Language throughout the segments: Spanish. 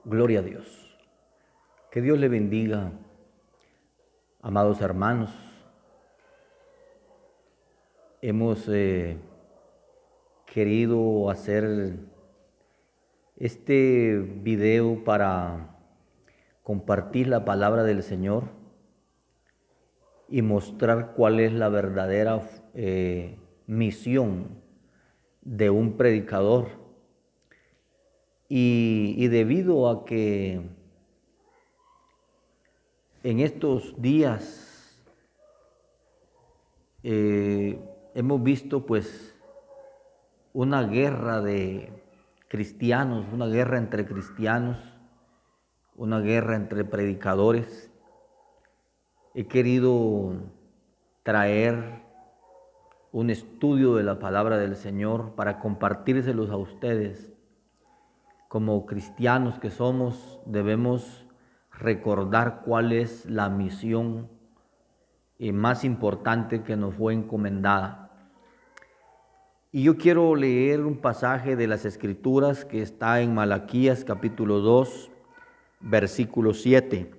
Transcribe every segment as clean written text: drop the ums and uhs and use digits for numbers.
Gloria a Dios. Que Dios le bendiga, amados hermanos. Hemos querido hacer este video para compartir la palabra del Señor y mostrar cuál es la verdadera misión de un predicador. Y debido a que en estos días hemos visto pues una guerra de cristianos, una guerra entre cristianos, una guerra entre predicadores, he querido traer un estudio de la palabra del Señor para compartírselos a ustedes. Como cristianos que somos, debemos recordar cuál es la misión más importante que nos fue encomendada. Y yo quiero leer un pasaje de las Escrituras que está en Malaquías capítulo 2, versículo 7.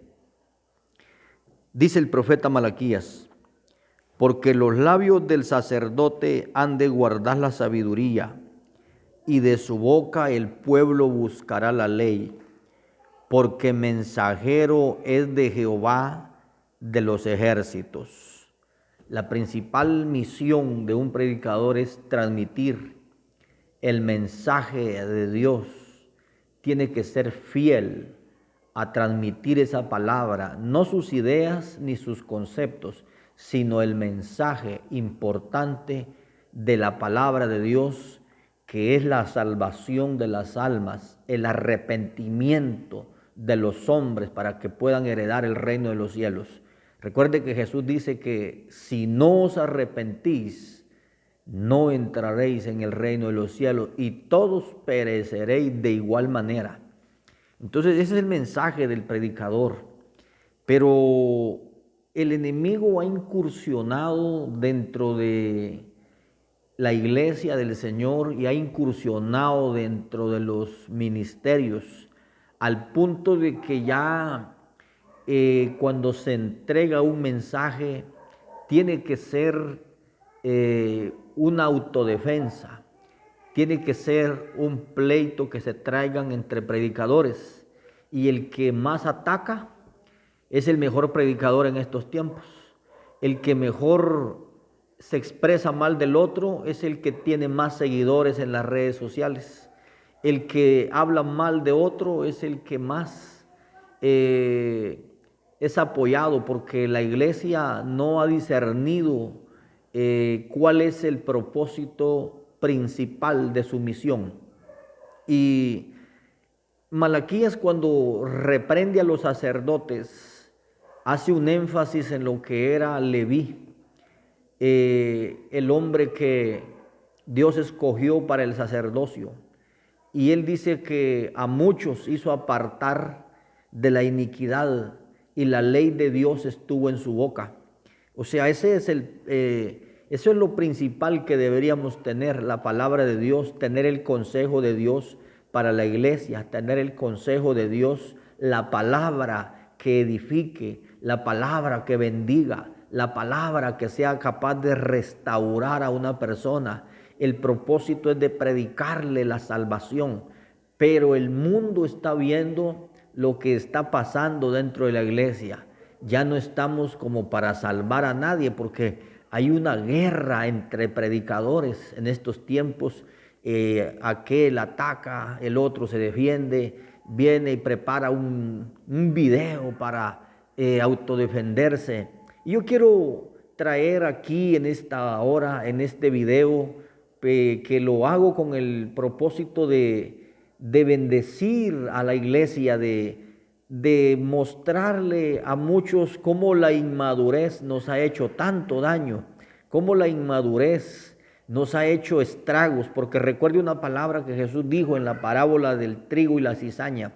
Dice el profeta Malaquías: porque los labios del sacerdote han de guardar la sabiduría, y de su boca el pueblo buscará la ley, porque mensajero es de Jehová de los ejércitos. La principal misión de un predicador es transmitir el mensaje de Dios. Tiene que ser fiel a transmitir esa palabra, no sus ideas ni sus conceptos, sino el mensaje importante de la palabra de Dios, que es la salvación de las almas, el arrepentimiento de los hombres para que puedan heredar el reino de los cielos. Recuerde que Jesús dice que si no os arrepentís, no entraréis en el reino de los cielos, y todos pereceréis de igual manera. Entonces ese es el mensaje del predicador. Pero el enemigo ha incursionado dentro de la iglesia del Señor y ha incursionado dentro de los ministerios, al punto de que ya cuando se entrega un mensaje tiene que ser una autodefensa, tiene que ser un pleito que se traigan entre predicadores, y el que más ataca es el mejor predicador en estos tiempos. El que mejor se expresa mal del otro es el que tiene más seguidores en las redes sociales. El que habla mal de otro es el que más es apoyado, porque la iglesia no ha discernido cuál es el propósito principal de su misión. Y Malaquías, cuando reprende a los sacerdotes, hace un énfasis en lo que era Leví, el hombre que Dios escogió para el sacerdocio. Y él dice que a muchos hizo apartar de la iniquidad, y la ley de Dios estuvo en su boca. O sea, eso es lo principal que deberíamos tener: la palabra de Dios, tener el consejo de Dios para la iglesia, tener el consejo de Dios, la palabra que edifique, la palabra que bendiga, la palabra que sea capaz de restaurar a una persona. El propósito es de predicarle la salvación, pero el mundo está viendo lo que está pasando dentro de la iglesia. Ya no estamos como para salvar a nadie, porque hay una guerra entre predicadores en estos tiempos. Aquel ataca, el otro se defiende, viene y prepara un video para autodefenderse. Y yo quiero traer aquí en esta hora, en este video, que lo hago con el propósito de bendecir a la iglesia, de mostrarle a muchos cómo la inmadurez nos ha hecho tanto daño, cómo la inmadurez nos ha hecho estragos. Porque recuerde una palabra que Jesús dijo en la parábola del trigo y la cizaña,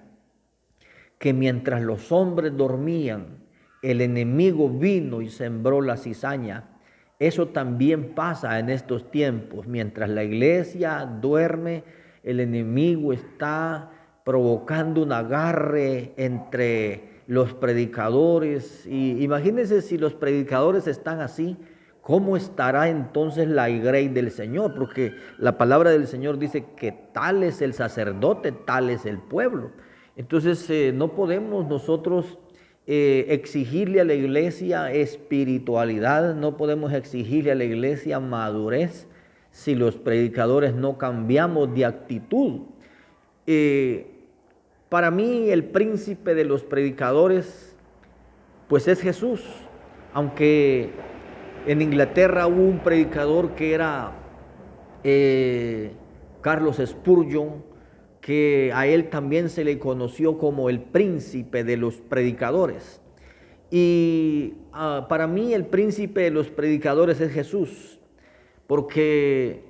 que mientras los hombres dormían, el enemigo vino y sembró la cizaña. Eso también pasa en estos tiempos. Mientras la iglesia duerme, el enemigo está provocando un agarre entre los predicadores. Y imagínense si los predicadores están así, ¿cómo estará entonces la iglesia del Señor? Porque la palabra del Señor dice que tal es el sacerdote, tal es el pueblo. Entonces no podemos nosotros exigirle a la iglesia espiritualidad, no podemos exigirle a la iglesia madurez si los predicadores no cambiamos de actitud. Para mí el príncipe de los predicadores pues es Jesús, aunque en Inglaterra hubo un predicador que era Carlos Spurgeon, que a él también se le conoció como el príncipe de los predicadores. Y para mí el príncipe de los predicadores es Jesús, porque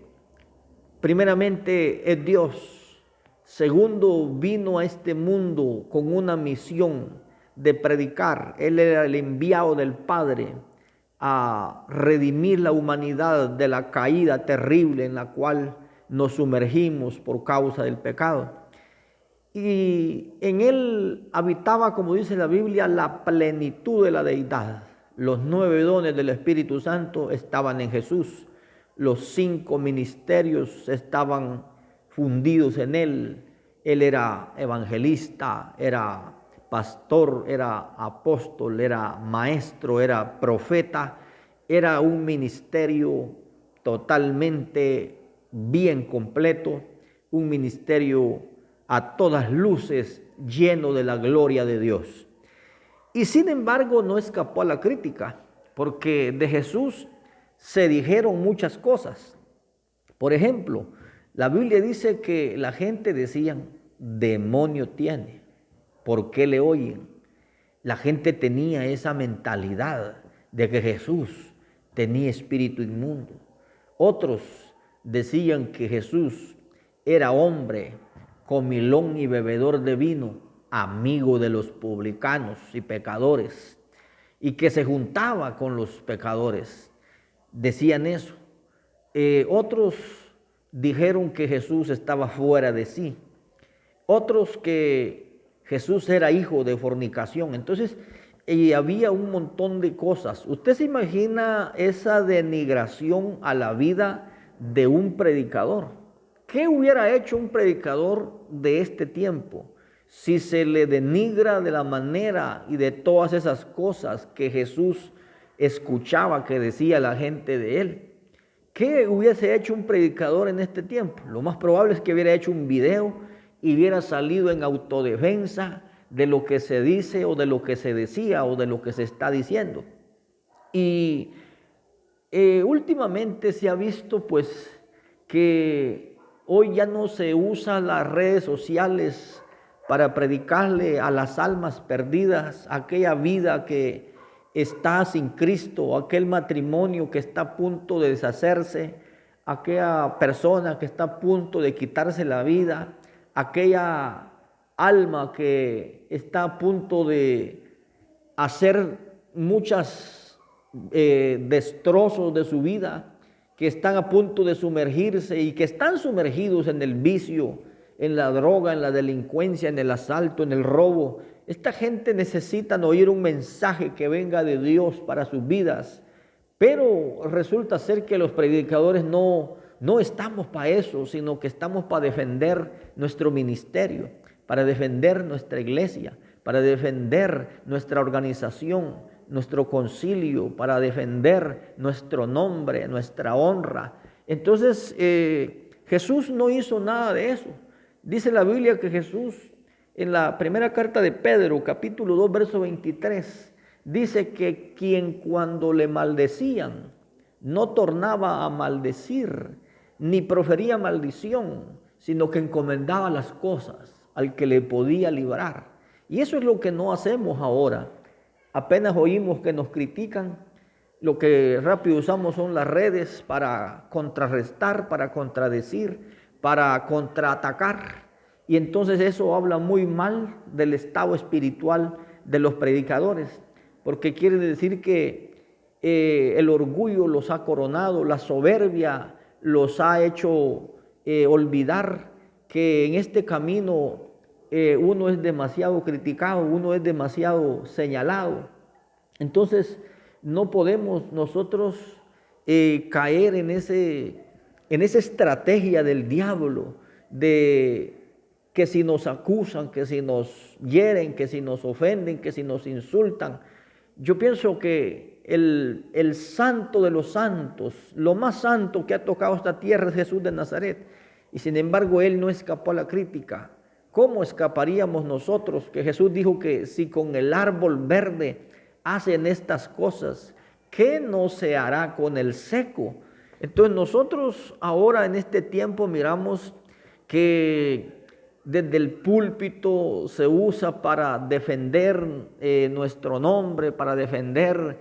primeramente es Dios. Segundo, vino a este mundo con una misión de predicar. Él era el enviado del Padre a redimir la humanidad de la caída terrible en la cual nos sumergimos por causa del pecado. Y en él habitaba, como dice la Biblia, la plenitud de la deidad. Los 9 dones del Espíritu Santo estaban en Jesús. Los 5 ministerios estaban fundidos en él. Él era evangelista, era pastor, era apóstol, era maestro, era profeta. Era un ministerio totalmente bien completo, un ministerio a todas luces lleno de la gloria de Dios. Y sin embargo no escapó a la crítica, porque de Jesús se dijeron muchas cosas. Por ejemplo, la Biblia dice que la gente decía, demonio tiene, ¿por qué le oyen? La gente tenía esa mentalidad de que Jesús tenía espíritu inmundo. Otros decían que Jesús era hombre, comilón y bebedor de vino, amigo de los publicanos y pecadores, y que se juntaba con los pecadores. Decían eso. Otros dijeron que Jesús estaba fuera de sí. Otros que Jesús era hijo de fornicación. Entonces, había un montón de cosas. ¿Usted se imagina esa denigración a la vida de un predicador? ¿Qué hubiera hecho un predicador de este tiempo si se le denigra de la manera y de todas esas cosas que Jesús escuchaba que decía la gente de él? ¿Qué hubiese hecho un predicador en este tiempo? Lo más probable es que hubiera hecho un video y hubiera salido en autodefensa de lo que se dice o de lo que se decía o de lo que se está diciendo. Y últimamente se ha visto pues que hoy ya no se usan las redes sociales para predicarle a las almas perdidas, aquella vida que está sin Cristo, aquel matrimonio que está a punto de deshacerse, aquella persona que está a punto de quitarse la vida, aquella alma que está a punto de hacer muchos destrozos de su vida, que están a punto de sumergirse y que están sumergidos en el vicio, en la droga, en la delincuencia, en el asalto, en el robo. Esta gente necesita oír un mensaje que venga de Dios para sus vidas, pero resulta ser que los predicadores no estamos para eso, sino que estamos para defender nuestro ministerio, para defender nuestra iglesia, para defender nuestra organización, nuestro concilio, para defender nuestro nombre, nuestra honra. Entonces, Jesús no hizo nada de eso. Dice la Biblia que Jesús, en la primera carta de Pedro, capítulo 2, verso 23, dice que quien cuando le maldecían no tornaba a maldecir, ni profería maldición, sino que encomendaba las cosas al que le podía librar. Y eso es lo que no hacemos ahora. Apenas oímos que nos critican, lo que rápido usamos son las redes para contrarrestar, para contradecir, para contraatacar. Y entonces eso habla muy mal del estado espiritual de los predicadores, porque quiere decir que el orgullo los ha coronado, la soberbia los ha hecho olvidar que en este camino uno es demasiado criticado, uno es demasiado señalado. Entonces, no podemos nosotros caer en esa estrategia del diablo de que si nos acusan, que si nos hieren, que si nos ofenden, que si nos insultan. Yo pienso que el santo de los santos, lo más santo que ha tocado esta tierra es Jesús de Nazaret. Y sin embargo, Él no escapó a la crítica. ¿Cómo escaparíamos nosotros? Que Jesús dijo que si con el árbol verde hacen estas cosas, ¿qué no se hará con el seco? Entonces nosotros ahora en este tiempo miramos que desde el púlpito se usa para defender nuestro nombre, para defender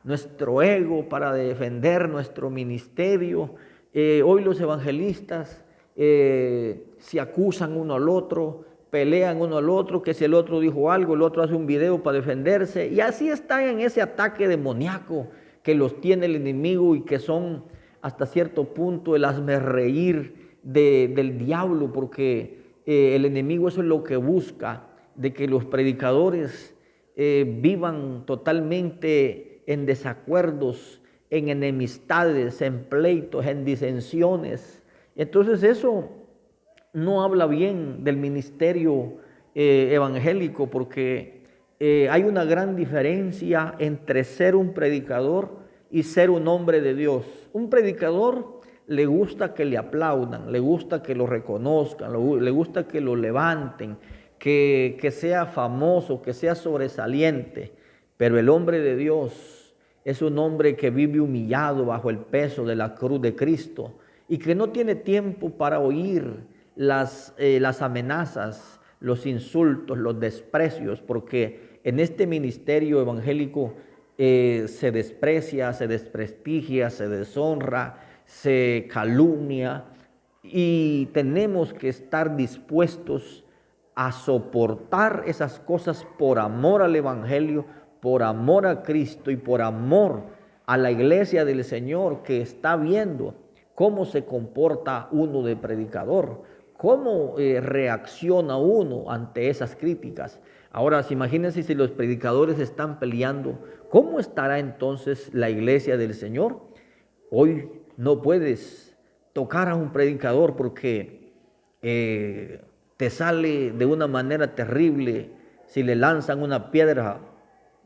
nuestro ego, para defender nuestro ministerio. Hoy los evangelistas se acusan uno al otro, pelean uno al otro, que si el otro dijo algo, el otro hace un video para defenderse, y así están en ese ataque demoníaco que los tiene el enemigo y que son hasta cierto punto el hazmerreír del diablo, porque el enemigo eso es lo que busca, de que los predicadores vivan totalmente en desacuerdos, en enemistades, en pleitos, en disensiones. Entonces eso no habla bien del ministerio evangélico, porque hay una gran diferencia entre ser un predicador y ser un hombre de Dios. Un predicador le gusta que le aplaudan, le gusta que lo reconozcan, le gusta que lo levanten, que sea famoso, que sea sobresaliente. Pero el hombre de Dios es un hombre que vive humillado bajo el peso de la cruz de Cristo y que no tiene tiempo para oír las amenazas, los insultos, los desprecios, porque en este ministerio evangélico se desprecia, se desprestigia, se deshonra, se calumnia, y tenemos que estar dispuestos a soportar esas cosas por amor al evangelio, por amor a Cristo y por amor a la iglesia del Señor, que está viendo cómo se comporta uno de predicador, cómo reacciona uno ante esas críticas. Ahora, imagínense si los predicadores están peleando, ¿cómo estará entonces la iglesia del Señor? Hoy no puedes tocar a un predicador porque te sale de una manera terrible. Si le lanzan una piedra,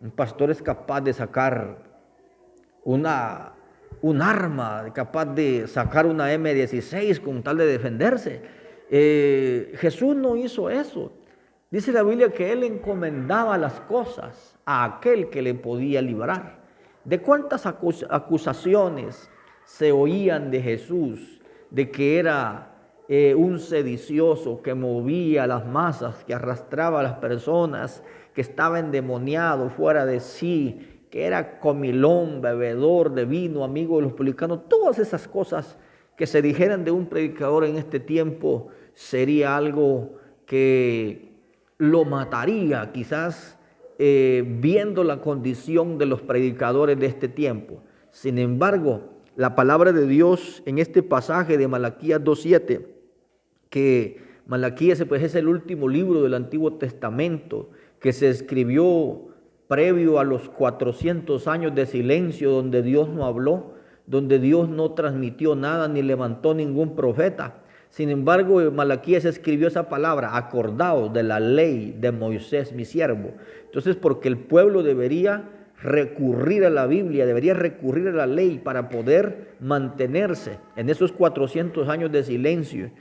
un pastor es capaz de sacar un arma, capaz de sacar una M16 con tal de defenderse. Jesús no hizo eso. Dice la Biblia que Él encomendaba las cosas a aquel que le podía librar. ¿De cuántas acusaciones se oían de Jesús? De que era un sedicioso, que movía las masas, que arrastraba a las personas, que estaba endemoniado, fuera de sí, que era comilón, bebedor de vino, amigo de los publicanos. Todas esas cosas que se dijeran de un predicador en este tiempo sería algo que lo mataría, quizás viendo la condición de los predicadores de este tiempo. Sin embargo, la palabra de Dios en este pasaje de Malaquías 2:7, que Malaquías pues, es el último libro del Antiguo Testamento que se escribió previo a los 400 años de silencio, donde Dios no habló, donde Dios no transmitió nada ni levantó ningún profeta. Sin embargo, Malaquías escribió esa palabra: acordaos de la ley de Moisés mi siervo. Entonces, porque el pueblo debería recurrir a la Biblia, debería recurrir a la ley para poder mantenerse en esos 400 años de silencio.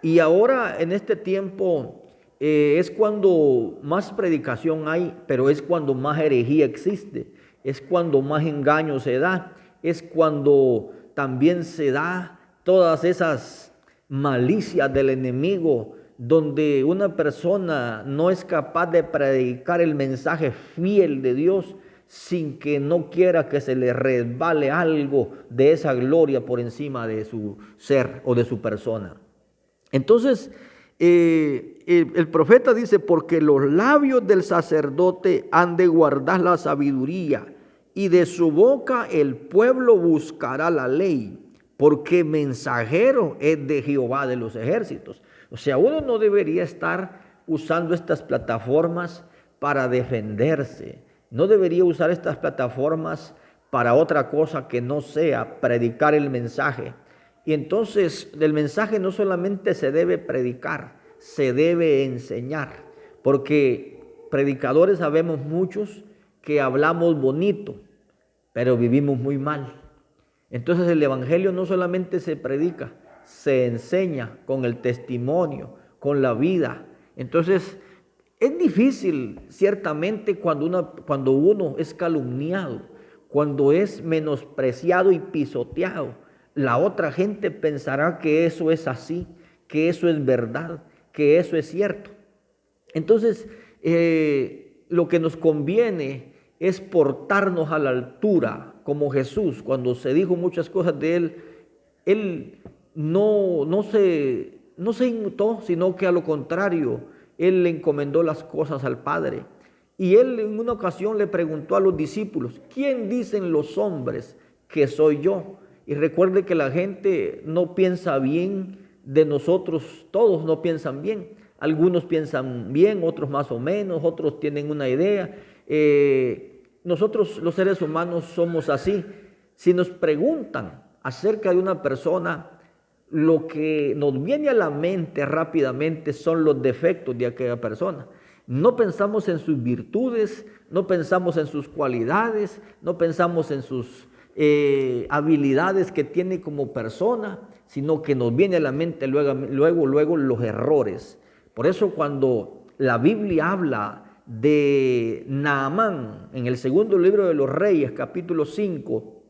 Y ahora en este tiempo es cuando más predicación hay, pero es cuando más herejía existe, es cuando más engaño se da, es cuando también se da todas esas malicias del enemigo, donde una persona no es capaz de predicar el mensaje fiel de Dios sin que no quiera que se le resbale algo de esa gloria por encima de su ser o de su persona. Entonces, el profeta dice: porque los labios del sacerdote han de guardar la sabiduría, y de su boca el pueblo buscará la ley, porque mensajero es de Jehová de los ejércitos. O sea, uno no debería estar usando estas plataformas para defenderse. No debería usar estas plataformas para otra cosa que no sea predicar el mensaje. Y entonces el mensaje no solamente se debe predicar, se debe enseñar, porque predicadores sabemos muchos que hablamos bonito, pero vivimos muy mal. Entonces el evangelio no solamente se predica, se enseña con el testimonio, con la vida. Entonces es difícil ciertamente cuando uno es calumniado, cuando es menospreciado y pisoteado. La otra gente pensará que eso es así, que eso es verdad, que eso es cierto. Entonces, lo que nos conviene es portarnos a la altura, como Jesús, cuando se dijo muchas cosas de él no se inmutó, sino que a lo contrario, él le encomendó las cosas al Padre. Y él en una ocasión le preguntó a los discípulos, ¿quién dicen los hombres que soy yo? Y recuerde que la gente no piensa bien de nosotros, todos no piensan bien. Algunos piensan bien, otros más o menos, otros tienen una idea. Nosotros los seres humanos somos así. Si nos preguntan acerca de una persona, lo que nos viene a la mente rápidamente son los defectos de aquella persona. No pensamos en sus virtudes, no pensamos en sus cualidades, no pensamos en sus habilidades que tiene como persona, sino que nos viene a la mente luego los errores. Por eso cuando la Biblia habla de Naamán en el segundo libro de los Reyes, capítulo 5,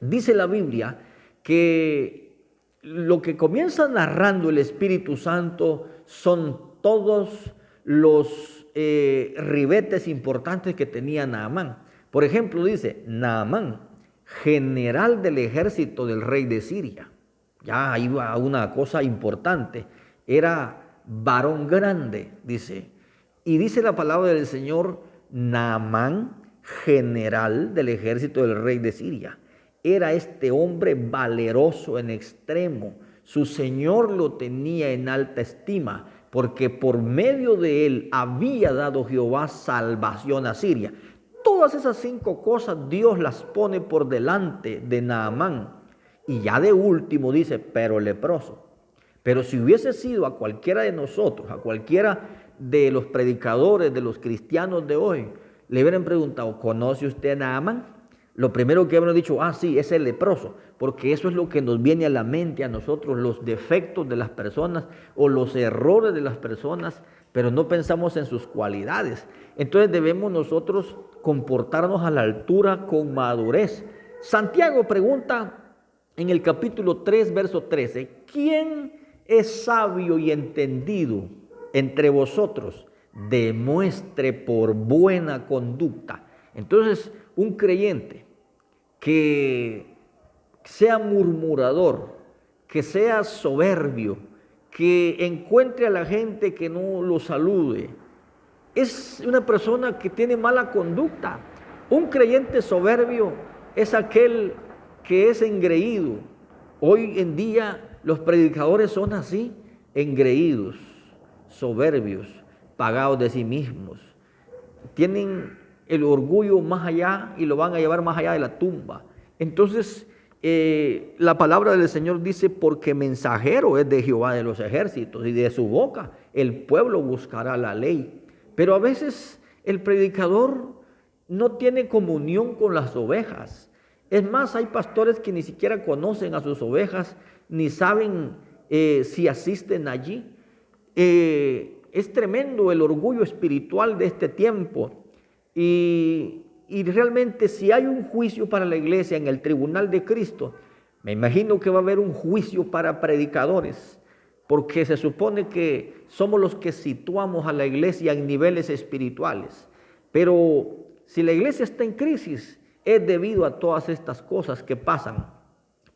dice la Biblia que lo que comienza narrando el Espíritu Santo son todos los ribetes importantes que tenía Naamán. Por ejemplo, dice Naamán, general del ejército del rey de Siria. Ya iba a una cosa importante. Era varón grande, dice. Y dice la palabra del Señor, Naamán, general del ejército del rey de Siria. Era este hombre valeroso en extremo. Su Señor lo tenía en alta estima, porque por medio de él había dado Jehová salvación a Siria. Todas esas 5 cosas Dios las pone por delante de Naamán. Y ya de último dice, pero leproso. Pero si hubiese sido a cualquiera de nosotros, a cualquiera de los predicadores, de los cristianos de hoy, le hubieran preguntado, ¿conoce usted a Naamán? Lo primero que hubieran dicho, sí, es el leproso, porque eso es lo que nos viene a la mente a nosotros, los defectos de las personas o los errores de las personas, pero no pensamos en sus cualidades. Entonces debemos nosotros comportarnos a la altura con madurez. Santiago pregunta en el capítulo 3, verso 13, ¿quién es sabio y entendido entre vosotros? Demuestre por buena conducta. Entonces, un creyente que sea murmurador, que sea soberbio, que encuentre a la gente que no lo salude, es una persona que tiene mala conducta. Un creyente soberbio es aquel que es engreído. Hoy en día los predicadores son así, engreídos, soberbios, pagados de sí mismos. Tienen el orgullo más allá y lo van a llevar más allá de la tumba. Entonces, la palabra del Señor dice, porque mensajero es de Jehová de los ejércitos y de su boca el pueblo buscará la ley. Pero a veces el predicador no tiene comunión con las ovejas. Es más, hay pastores que ni siquiera conocen a sus ovejas, ni saben si asisten allí. Es tremendo el orgullo espiritual de este tiempo. Y realmente si hay un juicio para la iglesia en el tribunal de Cristo, me imagino que va a haber un juicio para predicadores, porque se supone que somos los que situamos a la iglesia en niveles espirituales. Pero si la iglesia está en crisis, es debido a todas estas cosas que pasan.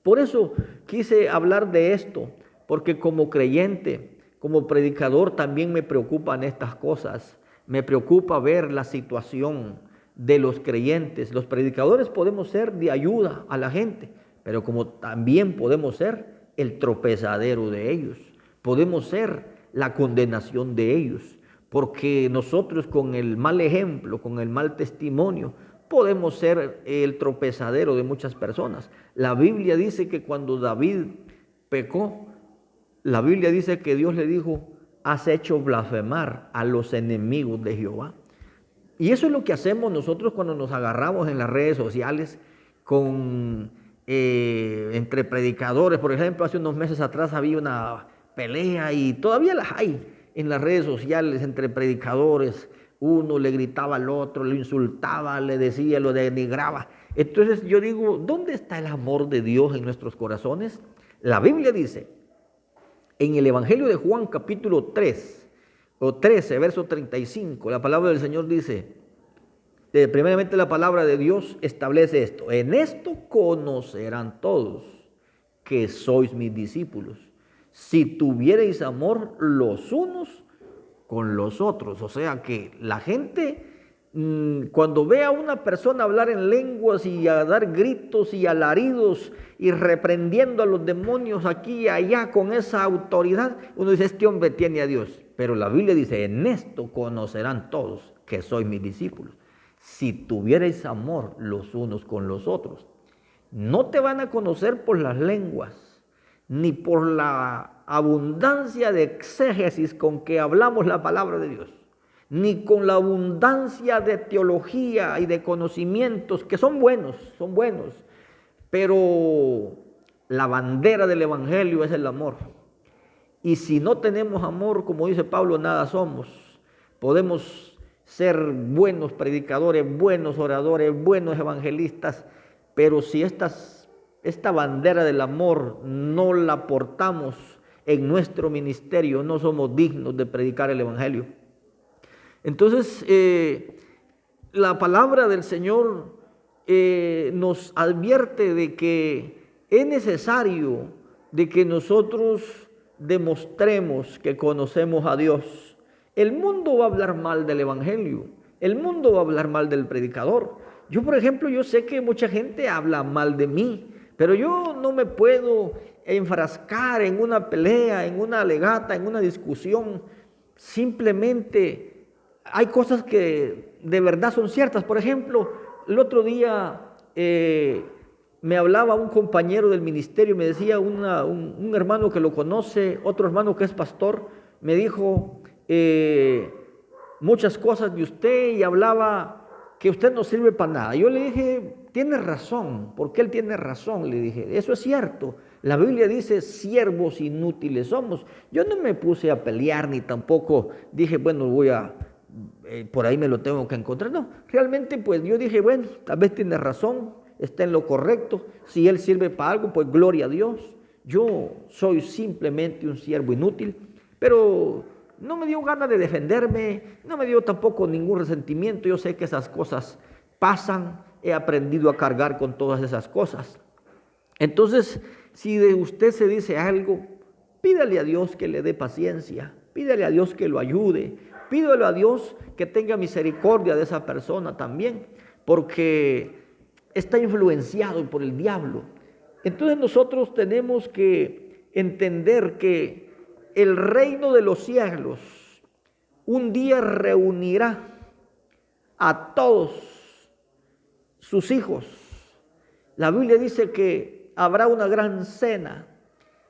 Por eso quise hablar de esto, porque como creyente, como predicador, también me preocupan estas cosas. Me preocupa ver la situación de los creyentes. Los predicadores podemos ser de ayuda a la gente, pero como también podemos ser el tropezadero de ellos. Podemos ser la condenación de ellos, porque nosotros con el mal ejemplo, con el mal testimonio, podemos ser el tropezadero de muchas personas. La Biblia dice que cuando David pecó, la Biblia dice que Dios le dijo: has hecho blasfemar a los enemigos de Jehová. Y eso es lo que hacemos nosotros cuando nos agarramos en las redes sociales con entre predicadores. Por ejemplo, hace unos meses atrás había una pelea, y todavía las hay en las redes sociales entre predicadores. Uno le gritaba al otro, lo insultaba, le decía, lo denigraba. Entonces yo digo, ¿dónde está el amor de Dios en nuestros corazones? La Biblia dice en el Evangelio de Juan, capítulo 3 o 13, verso 35, la palabra del Señor dice, primeramente la palabra de Dios establece esto: en esto conocerán todos que sois mis discípulos, si tuviereis amor los unos con los otros. O sea que la gente, cuando ve a una persona hablar en lenguas y a dar gritos y alaridos y reprendiendo a los demonios aquí y allá con esa autoridad, uno dice, este hombre tiene a Dios. Pero la Biblia dice, en esto conocerán todos que sois mis discípulos, si tuvierais amor los unos con los otros. No te van a conocer por las lenguas, ni por la abundancia de exégesis con que hablamos la palabra de Dios, ni con la abundancia de teología y de conocimientos que son buenos, pero la bandera del Evangelio es el amor. Y si no tenemos amor, como dice Pablo, nada somos. Podemos ser buenos predicadores, buenos oradores, buenos evangelistas, pero si esta bandera del amor no la portamos en nuestro ministerio, no somos dignos de predicar el Evangelio. Entonces, la palabra del Señor nos advierte de que es necesario de que nosotros demostremos que conocemos a Dios. El mundo va a hablar mal del Evangelio, el mundo va a hablar mal del predicador. Yo, por ejemplo, yo sé que mucha gente habla mal de mí, pero yo no me puedo enfrascar en una pelea, en una alegata, en una discusión. Simplemente hay cosas que de verdad son ciertas. Por ejemplo, el otro día me hablaba un compañero del ministerio, me decía un hermano que lo conoce, otro hermano que es pastor, me dijo muchas cosas de usted y hablaba que usted no sirve para nada. Yo le dije, tiene razón. ¿Por qué él tiene razón? Le dije, eso es cierto. La Biblia dice, siervos inútiles somos. Yo no me puse a pelear, ni tampoco dije, bueno, por ahí me lo tengo que encontrar. No, realmente pues yo dije, bueno, tal vez tiene razón, está en lo correcto. Si él sirve para algo, pues gloria a Dios. Yo soy simplemente un siervo inútil, pero no me dio ganas de defenderme, no me dio tampoco ningún resentimiento. Yo sé que esas cosas pasan, he aprendido a cargar con todas esas cosas. Entonces, si de usted se dice algo, pídale a Dios que le dé paciencia, pídale a Dios que lo ayude, pídale a Dios que tenga misericordia de esa persona también, porque está influenciado por el diablo. Entonces nosotros tenemos que entender que el reino de los cielos un día reunirá a todos sus hijos. La Biblia dice que habrá una gran cena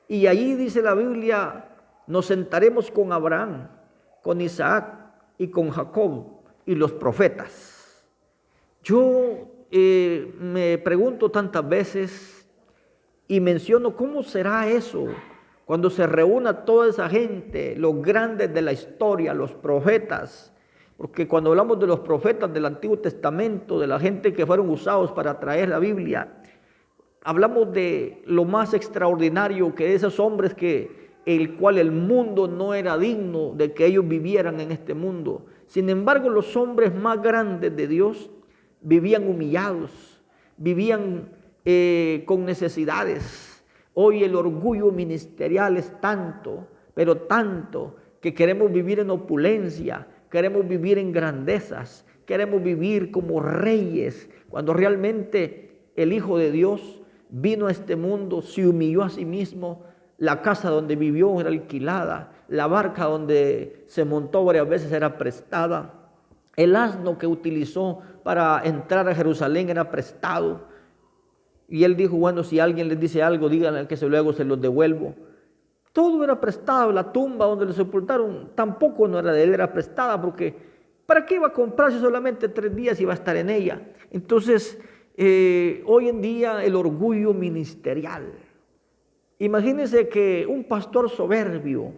y allí dice la Biblia, nos sentaremos con Abraham, con Isaac y con Jacob y los profetas. Yo me pregunto tantas veces y menciono cómo será eso cuando se reúna toda esa gente, los grandes de la historia, los profetas. Porque cuando hablamos de los profetas del Antiguo Testamento, de la gente que fueron usados para traer la Biblia, hablamos de lo más extraordinario, que esos hombres el cual el mundo no era digno de que ellos vivieran en este mundo. Sin embargo, los hombres más grandes de Dios vivían humillados, vivían con necesidades. Hoy el orgullo ministerial es tanto, pero tanto, que queremos vivir en opulencia, queremos vivir en grandezas, queremos vivir como reyes, cuando realmente el Hijo de Dios vino a este mundo, se humilló a sí mismo, la casa donde vivió era alquilada, la barca donde se montó varias veces era prestada, el asno que utilizó para entrar a Jerusalén era prestado. Y él dijo, bueno, si alguien les dice algo, díganle que luego se los devuelvo. Todo era prestado, la tumba donde lo sepultaron tampoco no era de él, era prestada, porque ¿para qué iba a comprarse solamente 3 días y iba a estar en ella? Entonces, hoy en día el orgullo ministerial. Imagínense que un pastor soberbio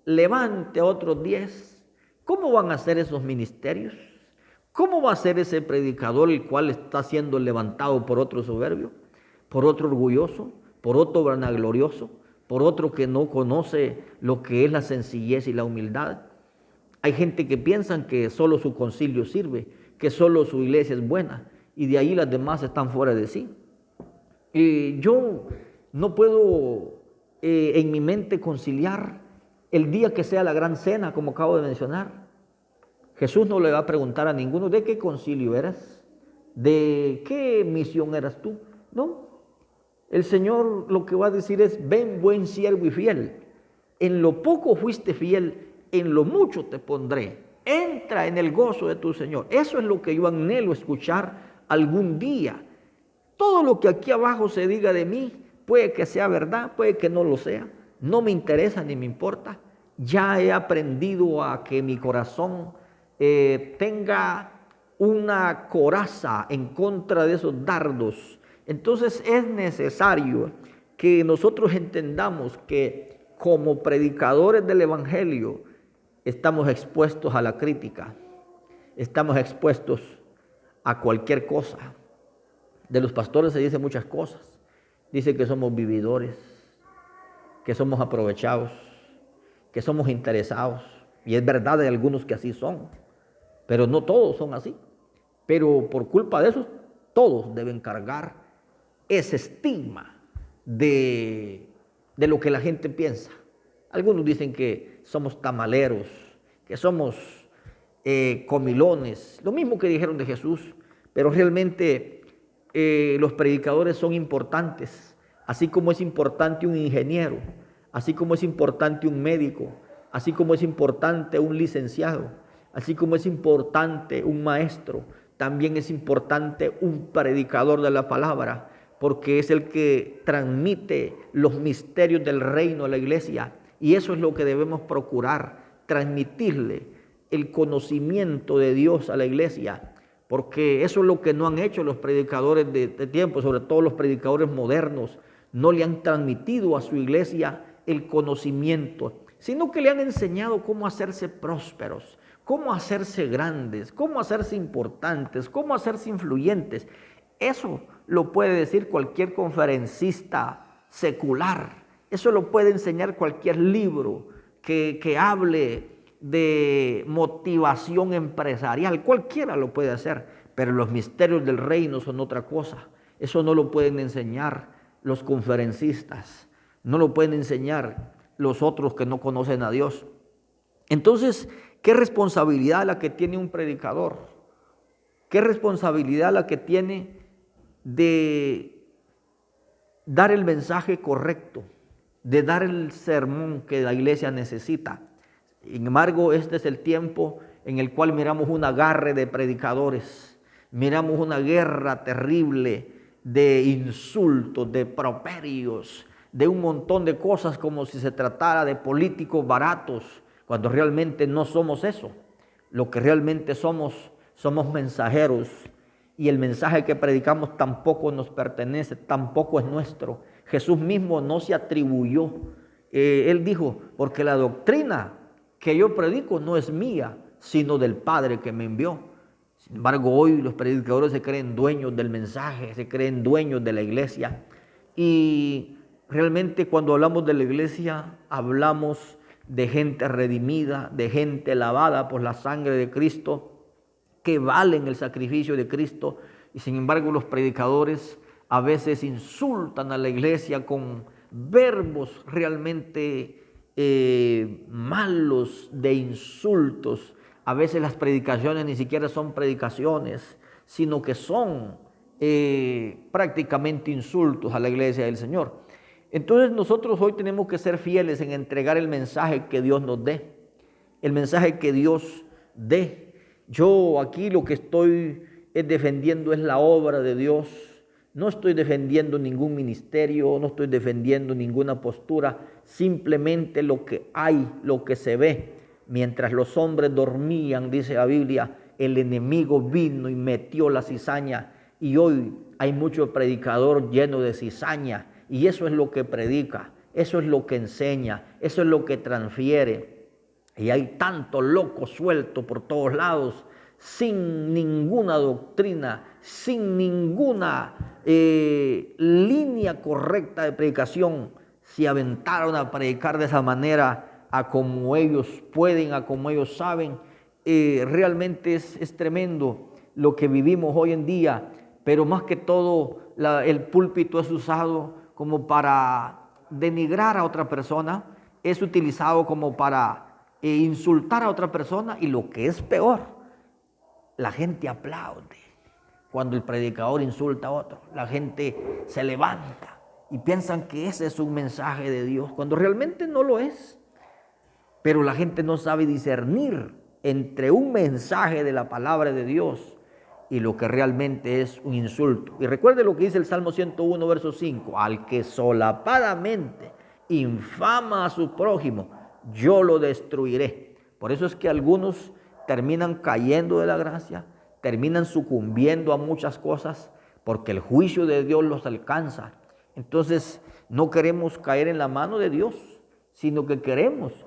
levante a otros 10. ¿Cómo van a ser esos ministerios? ¿Cómo va a ser ese predicador el cual está siendo levantado por otro soberbio, por otro orgulloso, por otro vanaglorioso, por otro que no conoce lo que es la sencillez y la humildad? Hay gente que piensa que solo su concilio sirve, que solo su iglesia es buena y de ahí las demás están fuera de sí. Y yo no puedo en mi mente conciliar el día que sea la gran cena, como acabo de mencionar. Jesús no le va a preguntar a ninguno de qué concilio eras, de qué misión eras tú. No, el Señor lo que va a decir es, ven buen siervo y fiel, en lo poco fuiste fiel, en lo mucho te pondré, entra en el gozo de tu Señor. Eso es lo que yo anhelo escuchar algún día. Todo lo que aquí abajo se diga de mí, puede que sea verdad, puede que no lo sea, no me interesa ni me importa. Ya he aprendido a que mi corazón tenga una coraza en contra de esos dardos. Entonces es necesario que nosotros entendamos que como predicadores del evangelio estamos expuestos a la crítica, estamos expuestos a cualquier cosa. De los pastores se dice muchas cosas. Dice que somos vividores, que somos aprovechados, que somos interesados. Y es verdad de algunos que así son, pero no todos son así. Pero por culpa de eso, todos deben cargar ese estigma de lo que la gente piensa. Algunos dicen que somos tamaleros, que somos comilones, lo mismo que dijeron de Jesús, pero realmente los predicadores son importantes, así como es importante un ingeniero, así como es importante un médico, así como es importante un licenciado, así como es importante un maestro, también es importante un predicador de la palabra, porque es el que transmite los misterios del reino a la iglesia, y eso es lo que debemos procurar, transmitirle el conocimiento de Dios a la iglesia, porque eso es lo que no han hecho los predicadores de tiempo, sobre todo los predicadores modernos. No le han transmitido a su iglesia el conocimiento, sino que le han enseñado cómo hacerse prósperos, cómo hacerse grandes, cómo hacerse importantes, cómo hacerse influyentes. Eso lo puede decir cualquier conferencista secular, eso lo puede enseñar cualquier libro que hable de motivación empresarial, cualquiera lo puede hacer, pero los misterios del reino son otra cosa. Eso no lo pueden enseñar los conferencistas, no lo pueden enseñar los otros que no conocen a Dios. Entonces, ¿qué responsabilidad la que tiene un predicador? ¿Qué responsabilidad la que tiene de dar el mensaje correcto, de dar el sermón que la iglesia necesita? Sin embargo, este es el tiempo en el cual miramos un agarre de predicadores, miramos una guerra terrible de insultos, de properios, de un montón de cosas como si se tratara de políticos baratos, cuando realmente no somos eso. Lo que realmente somos mensajeros, y el mensaje que predicamos tampoco nos pertenece, tampoco es nuestro. Jesús mismo no se atribuyó. Él dijo, porque la doctrina que yo predico no es mía, sino del Padre que me envió. Sin embargo, hoy los predicadores se creen dueños del mensaje, se creen dueños de la iglesia. Y realmente cuando hablamos de la iglesia, hablamos de gente redimida, de gente lavada por la sangre de Cristo, que valen el sacrificio de Cristo. Y sin embargo, los predicadores a veces insultan a la iglesia con verbos realmente malos, de insultos. A veces las predicaciones ni siquiera son predicaciones, sino que son prácticamente insultos a la iglesia del Señor. Entonces nosotros hoy tenemos que ser fieles en entregar el mensaje que Dios nos dé, el mensaje que Dios dé. Yo aquí lo que estoy defendiendo es la obra de Dios. No estoy defendiendo ningún ministerio, no estoy defendiendo ninguna postura, simplemente lo que hay, lo que se ve. Mientras los hombres dormían, dice la Biblia, el enemigo vino y metió la cizaña, y hoy hay mucho predicador lleno de cizaña, y eso es lo que predica, eso es lo que enseña, eso es lo que transfiere. Y hay tanto loco suelto por todos lados, sin ninguna doctrina, sin ninguna línea correcta de predicación. Se aventaron a predicar de esa manera, a como ellos pueden, a como ellos saben. Realmente es tremendo lo que vivimos hoy en día, pero más que todo el púlpito es usado como para denigrar a otra persona, es utilizado como para insultar a otra persona, y lo que es peor, la gente aplaude cuando el predicador insulta a otro. La gente se levanta y piensan que ese es un mensaje de Dios, cuando realmente no lo es. Pero la gente no sabe discernir entre un mensaje de la palabra de Dios y lo que realmente es un insulto. Y recuerde lo que dice el Salmo 101, verso 5. Al que solapadamente infama a su prójimo, yo lo destruiré. Por eso es que algunos terminan cayendo de la gracia, terminan sucumbiendo a muchas cosas, porque el juicio de Dios los alcanza. Entonces no queremos caer en la mano de Dios, sino que queremos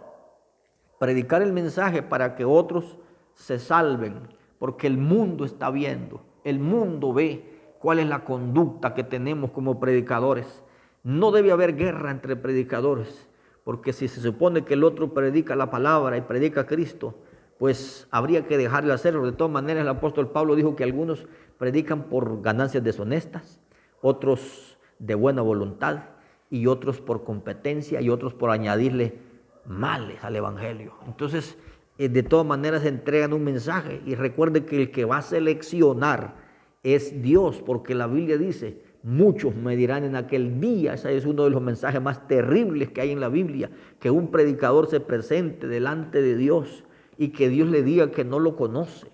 predicar el mensaje para que otros se salven, porque el mundo está viendo, el mundo ve cuál es la conducta que tenemos como predicadores. No debe haber guerra entre predicadores, porque si se supone que el otro predica la palabra y predica a Cristo, pues habría que dejarle hacerlo. De todas maneras, el apóstol Pablo dijo que algunos predican por ganancias deshonestas, otros de buena voluntad, y otros por competencia, y otros por añadirle males al evangelio. Entonces, de todas maneras entregan un mensaje, y recuerde que el que va a seleccionar es Dios, porque la Biblia dice: muchos me dirán en aquel día. Ese es uno de los mensajes más terribles que hay en la Biblia, que un predicador se presente delante de Dios y que Dios le diga que no lo conoce,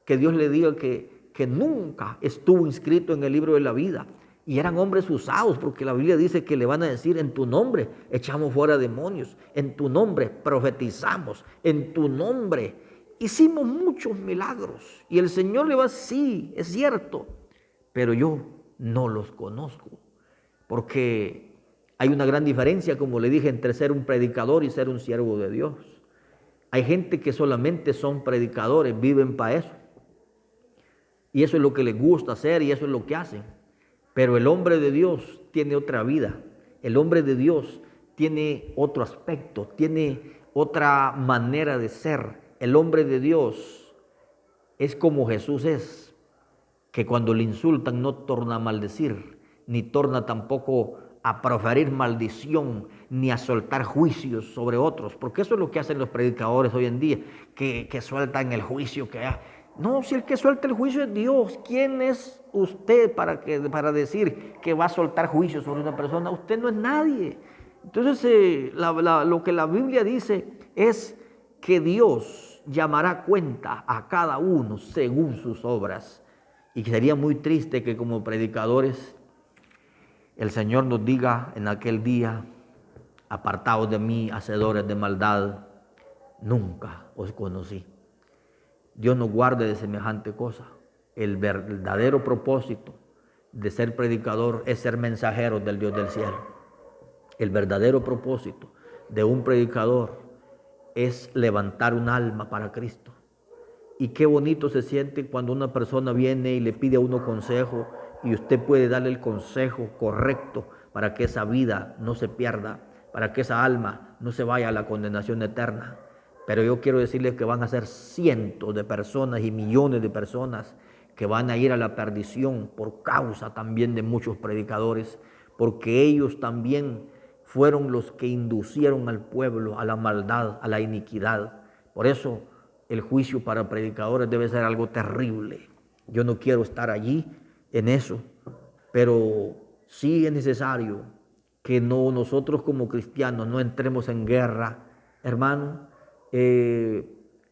que Dios le diga que nunca estuvo inscrito en el libro de la vida. Y eran hombres usados, porque la Biblia dice que le van a decir: en tu nombre echamos fuera demonios, en tu nombre profetizamos, en tu nombre hicimos muchos milagros. Y el Señor le va a decir: sí, es cierto, pero yo no los conozco. Porque hay una gran diferencia, como le dije, entre ser un predicador y ser un siervo de Dios. Hay gente que solamente son predicadores, viven para eso. Y eso es lo que les gusta hacer, y eso es lo que hacen. Pero el hombre de Dios tiene otra vida. El hombre de Dios tiene otro aspecto, tiene otra manera de ser. El hombre de Dios es como Jesús es, que cuando le insultan no torna a maldecir, ni torna tampoco a proferir maldición, ni a soltar juicios sobre otros, porque eso es lo que hacen los predicadores hoy en día, que sueltan el juicio que hay. No, si el que suelta el juicio es Dios. ¿Quién es usted para decir que va a soltar juicio sobre una persona? Usted no es nadie. Entonces, lo que la Biblia dice es que Dios llamará cuenta a cada uno según sus obras. Y que sería muy triste que como predicadores el Señor nos diga en aquel día: apartaos de mí, hacedores de maldad, nunca os conocí. Dios nos guarde de semejante cosa. El verdadero propósito de ser predicador es ser mensajero del Dios del cielo. El verdadero propósito de un predicador es levantar un alma para Cristo. Y qué bonito se siente cuando una persona viene y le pide a uno consejo, y usted puede darle el consejo correcto para que esa vida no se pierda, para que esa alma no se vaya a la condenación eterna. Pero yo quiero decirles que van a ser cientos de personas y millones de personas que van a ir a la perdición por causa también de muchos predicadores, porque ellos también fueron los que inducieron al pueblo a la maldad, a la iniquidad. Por eso el juicio para predicadores debe ser algo terrible. Yo no quiero estar allí en eso, pero sí es necesario que nosotros como cristianos no entremos en guerra, hermano.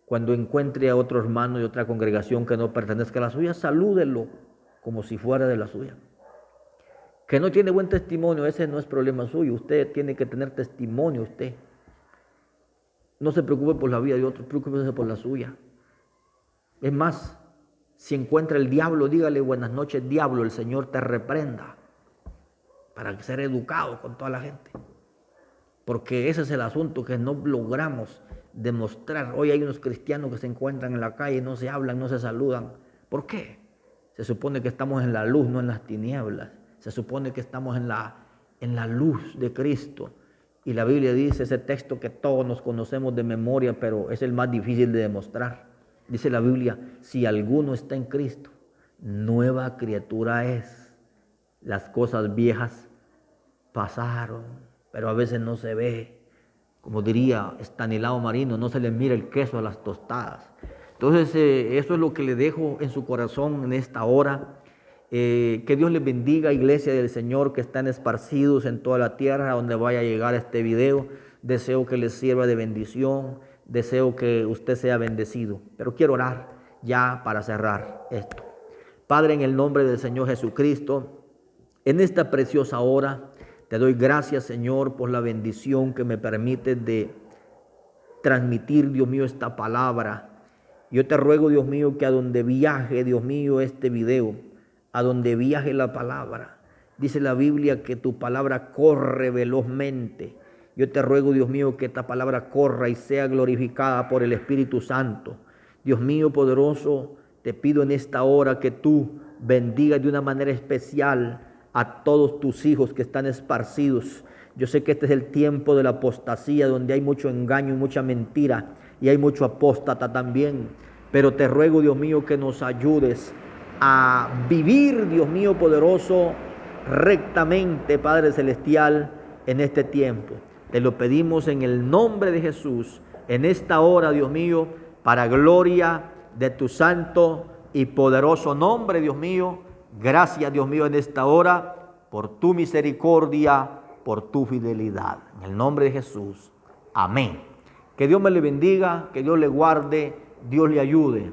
Cuando encuentre a otro hermano de otra congregación que no pertenezca a la suya, salúdelo como si fuera de la suya. Que no tiene buen testimonio, ese no es problema suyo. Usted tiene que tener testimonio, usted. No se preocupe por la vida de otros, preocúpese por la suya. Es más, si encuentra el diablo, dígale: buenas noches, diablo, el Señor te reprenda. Para ser educado con toda la gente. Porque ese es el asunto que no logramos demostrar. Hoy hay unos cristianos que se encuentran en la calle, no se hablan, no se saludan. ¿Por qué? Se supone que estamos en la luz, no en las tinieblas. Se supone que estamos en la luz de Cristo. Y la Biblia dice, ese texto que todos nos conocemos de memoria, pero es el más difícil de demostrar. Dice la Biblia: si alguno está en Cristo, nueva criatura es. Las cosas viejas pasaron, pero a veces no se ve. Como diría Estanislao Marino, no se le mira el queso a las tostadas. Entonces, eso es lo que le dejo en su corazón en esta hora. Que Dios les bendiga, iglesia del Señor, que están esparcidos en toda la tierra donde vaya a llegar este video. Deseo que les sirva de bendición, deseo que usted sea bendecido. Pero quiero orar ya para cerrar esto. Padre, en el nombre del Señor Jesucristo, en esta preciosa hora, te doy gracias, Señor, por la bendición que me permite de transmitir, Dios mío, esta palabra. Yo te ruego, Dios mío, que a donde viaje, Dios mío, este video, a donde viaje la palabra, dice la Biblia que tu palabra corre velozmente. Yo te ruego, Dios mío, que esta palabra corra y sea glorificada por el Espíritu Santo. Dios mío poderoso, te pido en esta hora que tú bendigas de una manera especial a todos tus hijos que están esparcidos. Yo sé que este es el tiempo de la apostasía, donde hay mucho engaño y mucha mentira, y hay mucho apóstata también. Pero te ruego, Dios mío, que nos ayudes a vivir, Dios mío poderoso, rectamente, Padre Celestial, en este tiempo. Te lo pedimos en el nombre de Jesús, en esta hora, Dios mío, para gloria de tu santo y poderoso nombre, Dios mío. Gracias, Dios mío, en esta hora, por tu misericordia, por tu fidelidad. En el nombre de Jesús. Amén. Que Dios me le bendiga, que Dios le guarde, Dios le ayude.